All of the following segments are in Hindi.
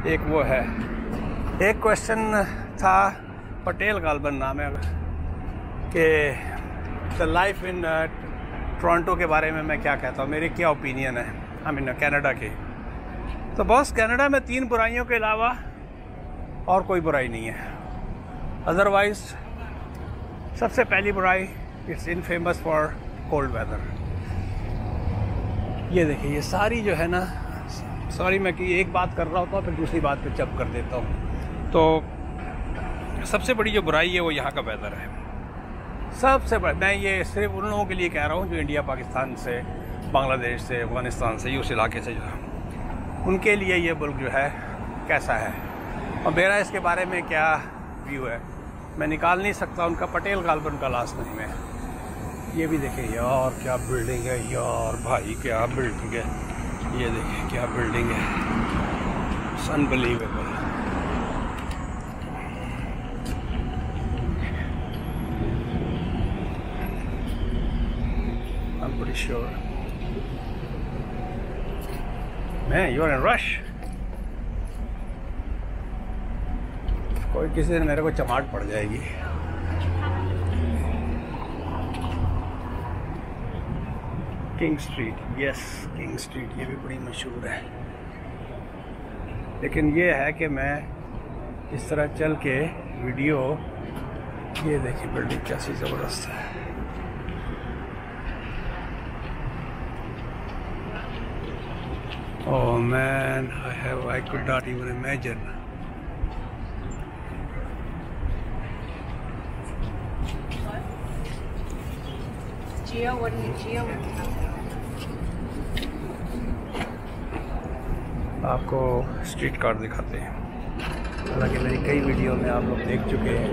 एक वो है, एक क्वेश्चन था, पटेल गालबन नाम है, कि द लाइफ इन टोरंटो के बारे में मैं क्या कहता हूँ, मेरी क्या ओपिनियन है आई मीन कनाडा की। तो बॉस, कनाडा में 3 बुराइयों के अलावा और कोई बुराई नहीं है। अदरवाइज सबसे पहली बुराई, it's infamous for cold weather. ये देखिए, ये सारी जो है ना, सॉरी मैं कि एक बात कर रहा होता हूँ फिर दूसरी बात पे जंप कर देता हूँ। तो सबसे बड़ी जो बुराई है वो यहाँ का वेदर है। सबसे बड़ा, मैं ये सिर्फ उन लोगों के लिए कह रहा हूँ जो इंडिया, पाकिस्तान से, बांग्लादेश से, अफगानिस्तान से, उस इलाके से जो है, उनके लिए ये मुल्क जो है कैसा है और मेरा इसके बारे में क्या व्यू है मैं निकाल नहीं सकता। उनका पटेल गालबन का लास्ट नेम है। ये भी देखिए यार, क्या बिल्डिंग है यार, भाई क्या बिल्डिंग है। ये देखिए क्या बिल्डिंग है, unbelievable. I'm pretty sure. Man, you're in rush. कोई किसी दिन मेरे को चमाट पड़ जाएगी। King street, yes king street, ये भी बड़ी मशहूर है। लेकिन ये है कि मैं इस तरह चल के वीडियो, ये देखिए बिल्डिंग कैसी ज़बरदस्त है। Oh man, I could not even imagine. Gio, what do you Gio? आपको स्ट्रीट कार्ड दिखाते हैं, हालांकि मेरी कई वीडियो में आप लोग देख चुके हैं।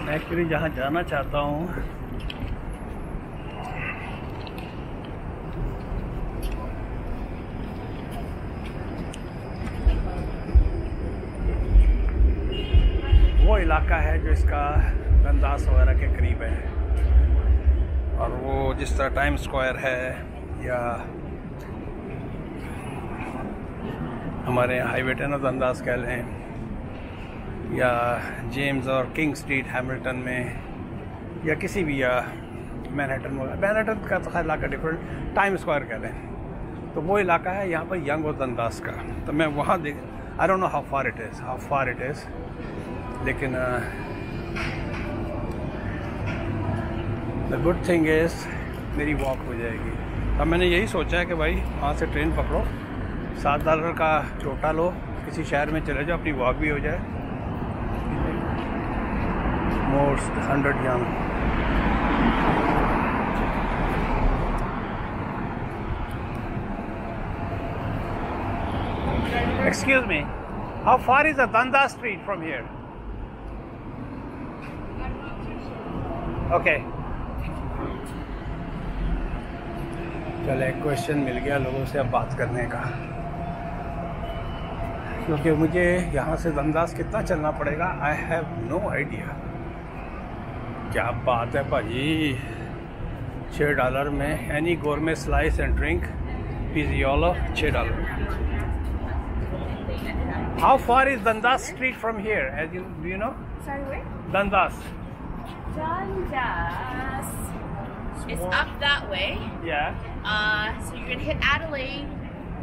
मैं एक्चुअली जहाँ जाना चाहता हूँ वो इलाका है जो इसका दंदास वगैरह के करीब है, और वो जिस तरह टाइम स्क्वायर है या हमारे यहाँ हाईवे 10 ऑफ दंदास कह लें, या जेम्स और किंग स्ट्रीट हैमिल्टन में, या किसी भी, या मैनहट्टन का तो इलाका डिफरेंट, टाइम स्क्वायर कह लें, तो वो इलाका है यहाँ पर यंग और दंदास का। तो मैं वहाँ देख, I don't know how far it is, लेकिन द गुड थिंग इज़ मेरी वॉक हो जाएगी। अब मैंने यही सोचा है कि भाई वहाँ से ट्रेन पकड़ो, $7 का टोटा लो, किसी शहर में चले जाओ, अपनी वॉक भी हो जाए। Most 100 young. Excuse me, how far is the Dundas Street from here? Okay. चलो, एक क्वेश्चन मिल गया लोगों से अब बात करने का, क्योंकि मुझे यहाँ से दंदास कितना चलना पड़ेगा, आई हैव नो आइडिया। क्या बात है भाजी, $6 में any gourmet slice and drink Pizzaiolo $6। How far is Dundas street from here, as you know? Sorry, where? Dundas. Dundas. It's up that way. Yeah. So you're gonna hit Adelaide,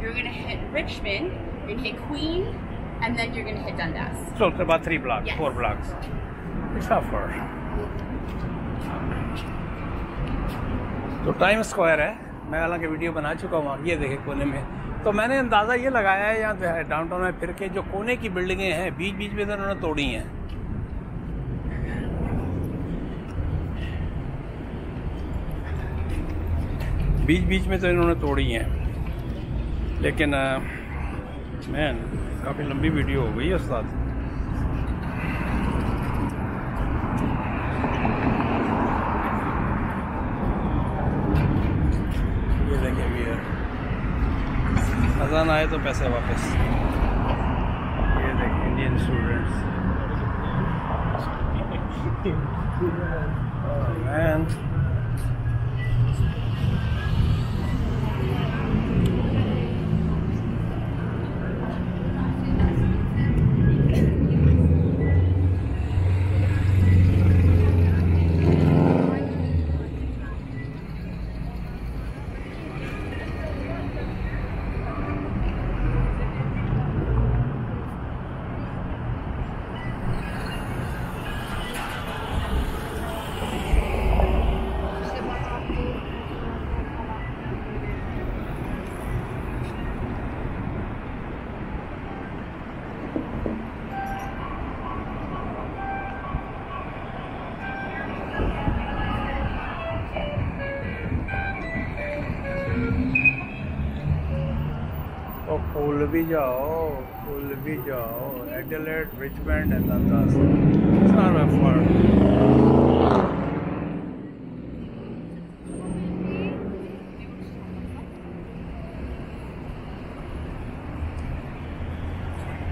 you're gonna hit Richmond, you're gonna hit Queen, and then you're gonna hit Dundas. So it's about 3 blocks, Yes. 4 blocks. It's not far. तो टाइम स्क्वायर है, मैं हालांकि वीडियो बना चुका हूँ। ये देखे कोने में, तो मैंने अंदाज़ा ये लगाया है यहाँ जो है डाउनटाउन में फिर के जो कोने की बिल्डिंगें हैं बीच बीच में तो उन्होंने तोड़ी हैं। बीच बीच में तो इन्होंने तोड़ी हैं, लेकिन मैन काफ़ी लंबी वीडियो हो गई है उस्ताद। ये देखिए भैया, अजान आए तो पैसे वापस। ये देखिए इंडियन स्टूडेंट्स। मैन फूल भी जाओ Adelaide, Richmond and Dundas. It's not that far.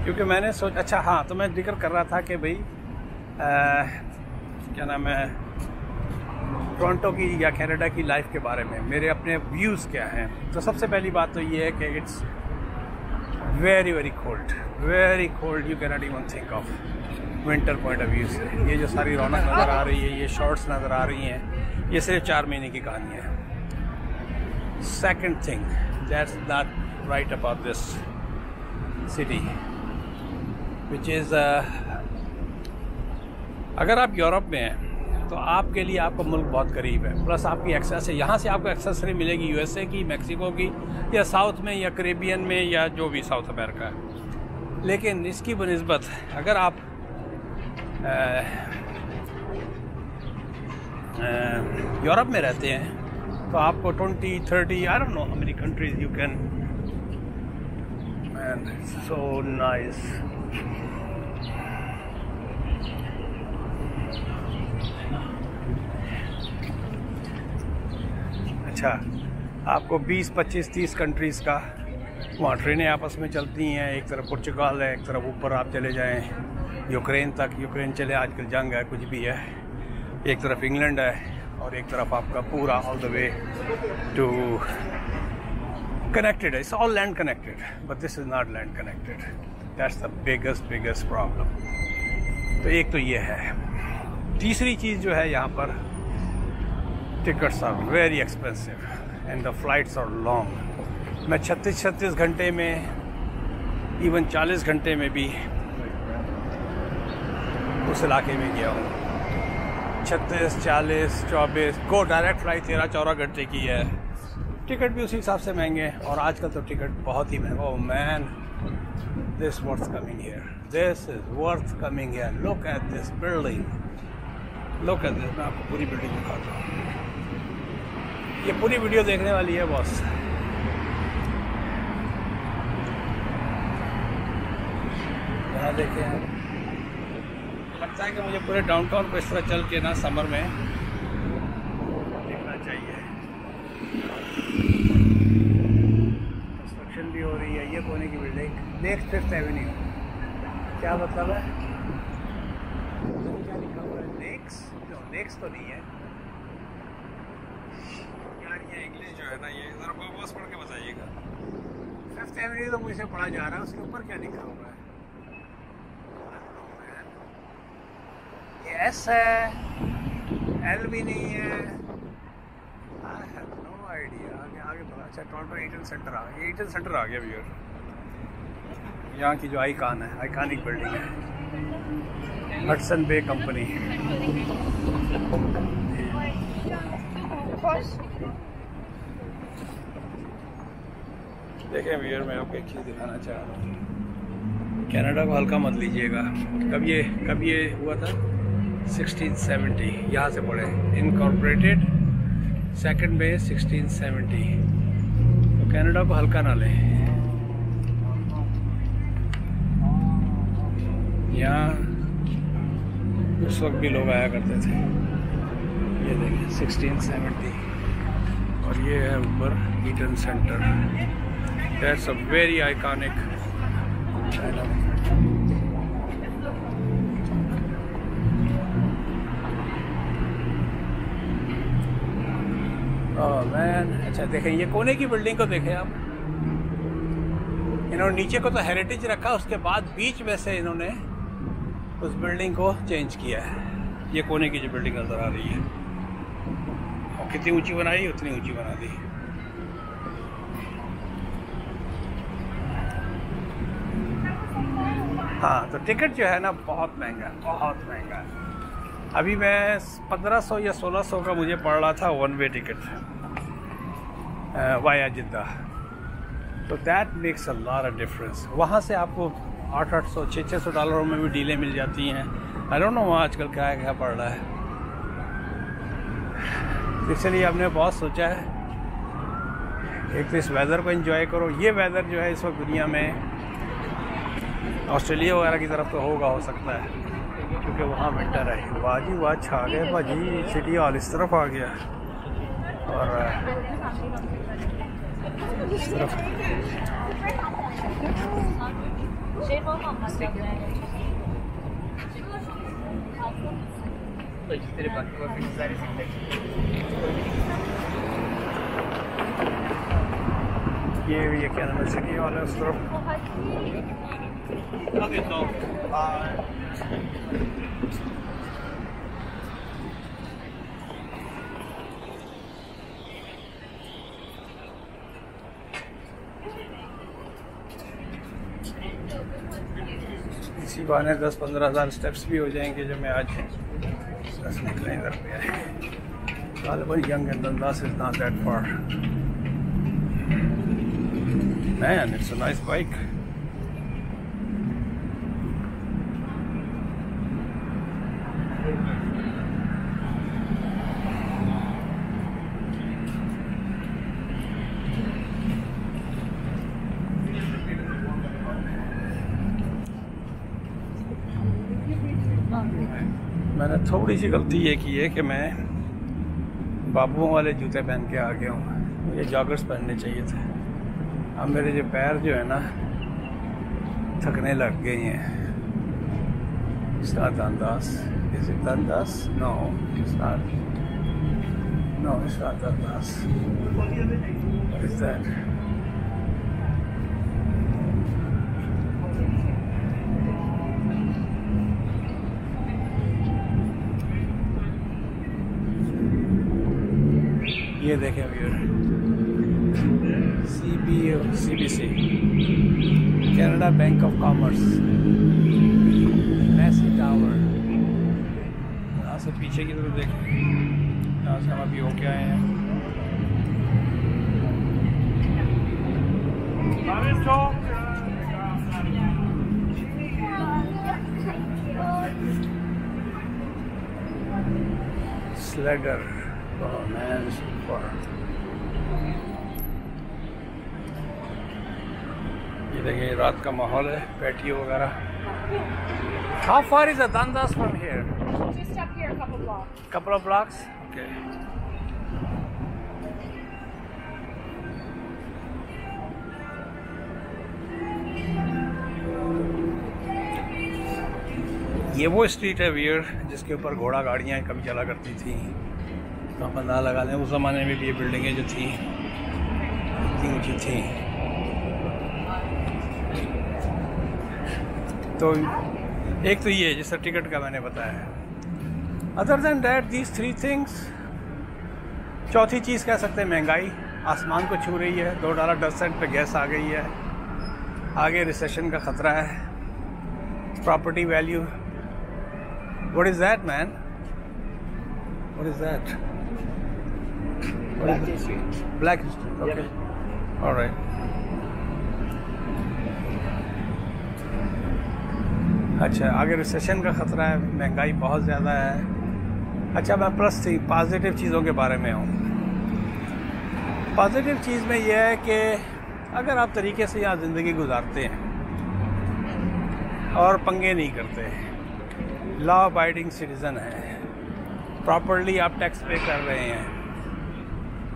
क्योंकि मैंने अच्छा हाँ, तो मैं जिक्र कर रहा था कि भाई क्या नाम है, टोरंटो की या कनाडा की लाइफ के बारे में मेरे अपने व्यूज़ क्या हैं। तो सबसे पहली बात तो ये है कि it's very very cold, you cannot even think of winter point of view से। ये जो सारी रौनक नज़र आ रही है, ये शॉर्ट्स नज़र आ रही हैं, ये सिर्फ 4 महीने की कहानी है। Second thing that's not right about this city which is, अगर आप यूरोप में हैं तो आपके लिए आपका मुल्क बहुत करीब है, प्लस आपकी एक्सेस है, यहाँ से आपको एक्सेस नहीं मिलेगी यूएसए की, मैक्सिको की, या साउथ में या कैरेबियन में, या जो भी साउथ अमेरिका है। लेकिन इसकी बनिस्बत अगर आप यूरोप में रहते हैं तो आपको 20, 30, I don't know how many countries you can, man so nice. अच्छा, आपको 20, 25, 30 कंट्रीज़ का वहाँ ट्रेनें आपस में चलती हैं। एक तरफ पुर्तगाल है, एक तरफ ऊपर आप चले जाएं यूक्रेन तक, यूक्रेन चले, आजकल जंग है, कुछ भी है। एक तरफ इंग्लैंड है और एक तरफ आपका पूरा all the way to connected है। It's all land connected, but this is not land connected. That's the biggest problem. तो एक तो ये है। तीसरी चीज़ जो है, यहाँ पर tickets are very expensive and the flights are long. मैं 36 घंटे में, इवन 40 घंटे में भी उस इलाके में गया हूँ। 36, 40, 24 को डायरेक्ट फ्लाइट 13-14 घंटे की है। टिकट भी उसी हिसाब से महंगे हैं, और आजकल तो टिकट बहुत ही महंगा। Oh man, this worth coming here, this is worth coming here. Look at this building, look at this. मैं आपको पूरी बिल्डिंग दिखाता हूँ। ये पूरी वीडियो देखने वाली है बॉस। यहाँ देखें, लगता है कि मुझे पूरे डाउनटाउन को इस तरह चल के ना समर में देखना चाहिए। कंस्ट्रक्शन भी हो रही है। ये कोने की बिल्डिंग, नेक्स्ट 5th एवेन्यू। क्या मतलब है? क्या लिखा हुआ है? नेक्स्ट तो नहीं है यार। ये इंग्लिश जो है ना, ये ज़रा बस पढ़ के बताइएगा। 5th एवेन्यू तो मुझसे पढ़ा जा रहा है, उसके ऊपर क्या लिखा हुआ है? एस है, एल भी नहीं है। I have no idea. आगे बढ़ा। अच्छा, टोरंटो ईटन सेंटर आ गया। ईटन सेंटर आ गया व्यूअर। यहाँ की जो आइकॉन है, आइकॉनिक बिल्डिंग है, हडसन बे कंपनी। देखें व्यूअर, मैं आपको एक चीज़ दिखाना चाह रहा हूँ। कनाडा को हल्का मत लीजिएगा। कब ये हुआ था? 1670। यहाँ से पढ़े, इनकॉर्पोरेटेड 2nd में 1670। तो कनाडा को हल्का ना लें। यहाँ उस वक्त भी लोग आया करते थे। ये देखिए 1670 और ये है ऊपर Eaton centre. That's a very iconic. Oh man, अच्छा देखें ये कोने की बिल्डिंग को देखें आप। इन्होंने नीचे को तो हेरिटेज रखा, उसके बाद बीच में से इन्होंने उस बिल्डिंग को चेंज किया है। ये कोने की जो बिल्डिंग नज़र आ रही है, और कितनी ऊंची बनाई, उतनी ऊंची बना दी। हाँ, तो टिकट जो है ना बहुत महंगा है, बहुत महंगा है। अभी मैं 1500 या 1600 का मुझे पड़ रहा था वन वे टिकट वाया जिद्दा। तो that makes a lot of difference. वहाँ से आपको 800 600 डॉलरों में भी डीलें मिल जाती हैं। आई डोंट नो वहाँ आजकल क्या पड़ रहा है। इसलिए हमने बहुत सोचा है एक तो इस वेदर को एंजॉय करो। ये वेदर जो है इस वक्त दुनिया में ऑस्ट्रेलिया वगैरह की तरफ तो होगा, हो सकता है, क्योंकि वहाँ विंटर है। बाजी वाह छा गए भाजी, सिटी हॉल इस तरफ आ गया और इस तरफ ये क्या नाम है, सिटी हॉल है उस तरफ। इसी बहाने 10-15 हज़ार स्टेप्स भी हो जाएंगे जो मैं आज 10 निकले इधर पे आए। Galiban Young and Dundas is not that far. Man, it's a nice bike. मैंने थोड़ी सी गलती ये की है कि मैं बाबुओं वाले जूते पहन के आ गया हूँ। मुझे जॉगर्स पहनने चाहिए थे। अब मेरे जो पैर जो है ना थकने लग गए हैं। It's not Dundas. Is it Dundas? No, it's not. No, it's not Dundas. What is that? ये देखें viewer, CBC Canada bank of commerce, Massey tower. यहाँ से पीछे की तरफ देखें, यहाँ से हम अभी होके आए हैं। स्लेगर, oh man, this is far. ये देखिए रात का माहौल है, पैटियो वगैरह। How far is the Dundas from here? Just up here, a couple blocks. Couple of blocks? Okay. ये वो स्ट्रीट है वियर जिसके ऊपर घोड़ा गाड़ियाँ कभी चला करती थी। तो आप अंदाज़ा लगा लें उस ज़माने में भी ये बिल्डिंगें जो थी इतनी ऊँची थी। तो एक तो ये जिसका टिकट का मैंने बताया। Other than that these 3 things. चौथी चीज़ कह सकते हैं महंगाई आसमान को छू रही है। $2.10 पे गैस आ गई है। आगे रिसेशन का ख़तरा है। Property value, what is that man? What is that? Black History. Black History, okay. Yep. All right. अच्छा, आगे रिसेशन का ख़तरा है, महंगाई बहुत ज़्यादा है। अच्छा, मैं प्लस थी पॉजिटिव चीज़ों के बारे में हूँ। पॉजिटिव चीज़ में यह है कि अगर आप तरीके से यहाँ ज़िंदगी गुजारते हैं और पंगे नहीं करते हैं लॉ अबाइडिंग सिटीज़न हैं, प्रॉपरली आप टैक्स पे कर रहे हैं,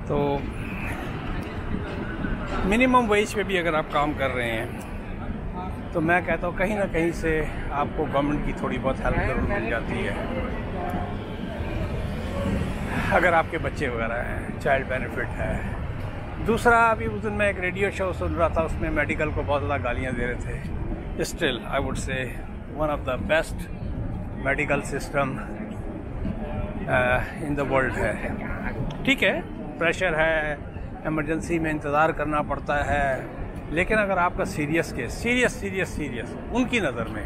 तो मिनिमम वेज पे भी अगर आप काम कर रहे हैं तो मैं कहता हूँ कहीं ना कहीं से आपको गवर्नमेंट की थोड़ी बहुत हेल्प ज़रूर मिल जाती है। अगर आपके बच्चे वगैरह हैं, चाइल्ड बेनिफिट है। दूसरा, अभी उस दिन मैं एक रेडियो शो सुन रहा था, उसमें मेडिकल को बहुत ज़्यादा गालियाँ दे रहे थे। Still I would say one of the best medical system in the world है। ठीक है, प्रेशर है, इमरजेंसी में इंतज़ार करना पड़ता है, लेकिन अगर आपका सीरियस केस सीरियस उनकी नज़र में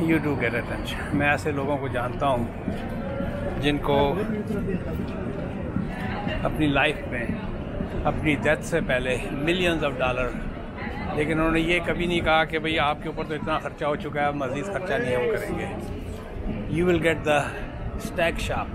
यू डू गेट अटेंशन। मैं ऐसे लोगों को जानता हूँ जिनको अपनी लाइफ में अपनी डेथ से पहले मिलियंस ऑफ डॉलर, लेकिन उन्होंने ये कभी नहीं कहा कि भाई आपके ऊपर तो इतना खर्चा हो चुका है, मज़ीद खर्चा नहीं हम करेंगे। You will get the stack shop